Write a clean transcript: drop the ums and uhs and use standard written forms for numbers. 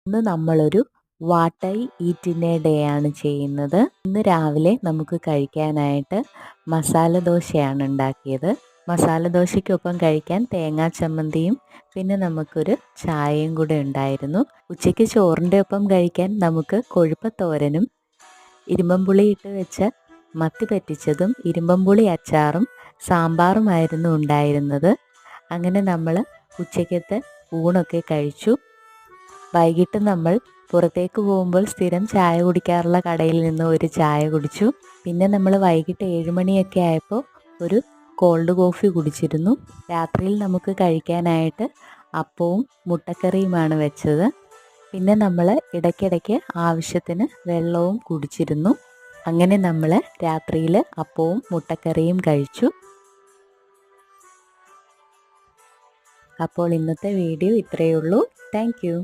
ഇന്ന് നമ്മളൊരു what I eat in A day ആണ് ചെയ്യുന്നത്. ഇന്ന് രാവിലെ നമുക്ക് കഴിക്കാനായിട്ട് മസാല ദോശയാണ് ഉണ്ടാക്കിയത്. മസാല ദോശയ്ക്കൊപ്പം കഴിക്കാൻ തേങ്ങാ ചമ്മന്തിയും പിന്നെ നമുക്കൊരു ചായയും കൂടെ ഉണ്ടായിരുന്നു. ഉച്ചയ്ക്ക് ചോറിൻ്റെ ഒപ്പം കഴിക്കാൻ നമുക്ക് കൊഴുപ്പത്തോരനും ഇരുമ്പമ്പുളി ഇട്ട് വെച്ച മത്തി പറ്റിച്ചതും ഇരുമ്പമ്പുളി അച്ചാറും സാമ്പാറുമായിരുന്നു ഉണ്ടായിരുന്നത്. അങ്ങനെ നമ്മൾ ഉച്ചയ്ക്കത്തെ ഊണൊക്കെ കഴിച്ചു. വൈകിട്ട് നമ്മൾ പുറത്തേക്ക് പോകുമ്പോൾ സ്ഥിരം ചായ കുടിക്കാറുള്ള കടയിൽ നിന്ന് ഒരു ചായ കുടിച്ചു. പിന്നെ നമ്മൾ വൈകിട്ട് 7 മണിയൊക്കെ ആയപ്പോൾ ഒരു കോൾഡ് കോഫി കുടിച്ചിരുന്നു. രാത്രിയിൽ നമുക്ക് കഴിക്കാനായിട്ട് അപ്പവും മുട്ടക്കറിയുമാണ് വെച്ചത്. പിന്നെ നമ്മൾ ഇടയ്ക്കിടയ്ക്ക് ആവശ്യത്തിന് വെള്ളവും കുടിച്ചിരുന്നു. അങ്ങനെ നമ്മൾ രാത്രിയിൽ അപ്പവും മുട്ടക്കറിയും കഴിച്ചു. അപ്പോൾ ഇന്നത്തെ വീഡിയോ ഇത്രയേ ഉള്ളൂ. Thank you.